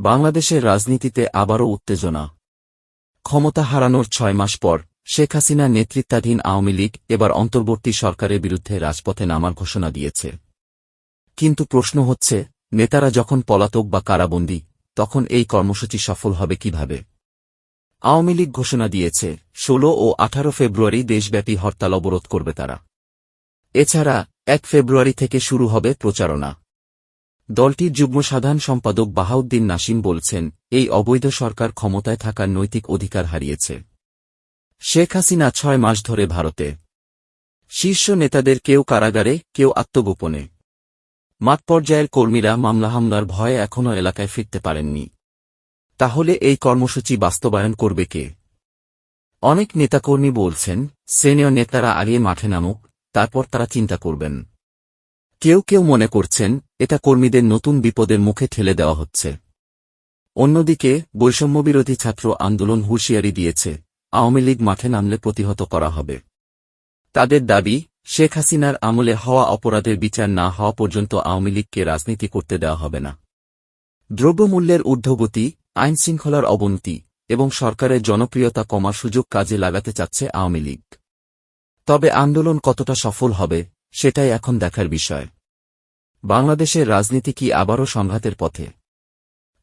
বাংলাদেশের রাজনীতিতে আবারও উত্তেজনা। ক্ষমতা হারানোর ৬ মাস পর শেখ হাসিনা নেতৃত্বাধীন আওয়ামী লীগ এবার অন্তর্বর্তী সরকারের বিরুদ্ধে রাজপথে নামার ঘোষণা দিয়েছে। কিন্তু প্রশ্ন হচ্ছে, নেতারা যখন পলাতক বা কারাবন্দী, তখন এই কর্মসূচি সফল হবে কিভাবে? আওয়ামী লীগ ঘোষণা দিয়েছে ১৬ ও ১৮ ফেব্রুয়ারি দেশব্যাপী হরতাল অবরোধ করবে তারা। এছাড়া ১ ফেব্রুয়ারি থেকে শুরু হবে প্রচারণা। দলটির যুগ্ম সাধারণ সম্পাদক বাহাউদ্দিন নাসিম বলছেন, এই অবৈধ সরকার ক্ষমতায় থাকার নৈতিক অধিকার হারিয়েছে। শেখ হাসিনা ৬ মাস ধরে ভারতে। শীর্ষ নেতাদের কেউ কারাগারে, কেউ আত্মগোপনে। মাঠ পর্যায়ের কর্মীরা মামলা হামলার ভয়ে এখনও এলাকায় ফিরতে পারেননি। তাহলে এই কর্মসূচি বাস্তবায়ন করবে কে? অনেক নেতাকর্মী বলছেন, সিনিয়র নেতারা আগে মাঠে নামুক, তারপর তারা চিন্তা করবেন। কেউ কেউ মনে করছেন, এটা কর্মীদের নতুন বিপদের মুখে ঠেলে দেওয়া হচ্ছে। অন্যদিকে বৈষম্যবিরোধী ছাত্র আন্দোলন হুঁশিয়ারি দিয়েছে, আওয়ামী লীগ মাঠে নামলে প্রতিহত করা হবে। তাদের দাবি, শেখ হাসিনার আমলে হওয়া অপরাধের বিচার না হওয়া পর্যন্ত আওয়ামী লীগকে রাজনীতি করতে দেওয়া হবে না। দ্রব্যমূল্যের ঊর্ধ্বগতি, আইনশৃঙ্খলার অবনতি এবং সরকারের জনপ্রিয়তা কমার সুযোগ কাজে লাগাতে চাচ্ছে আওয়ামী লীগ। তবে আন্দোলন কতটা সফল হবে, সেটাই এখন দেখার বিষয়। বাংলাদেশের রাজনীতি কি আবারও সংঘাতের পথে?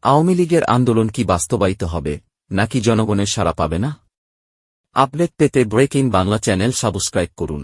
আওয়ামী লীগের আন্দোলন কি বাস্তবায়িত হবে, নাকি জনগণের সাড়া পাবে না? আপডেট পেতে ব্রেকিং বাংলা চ্যানেল সাবস্ক্রাইব করুন।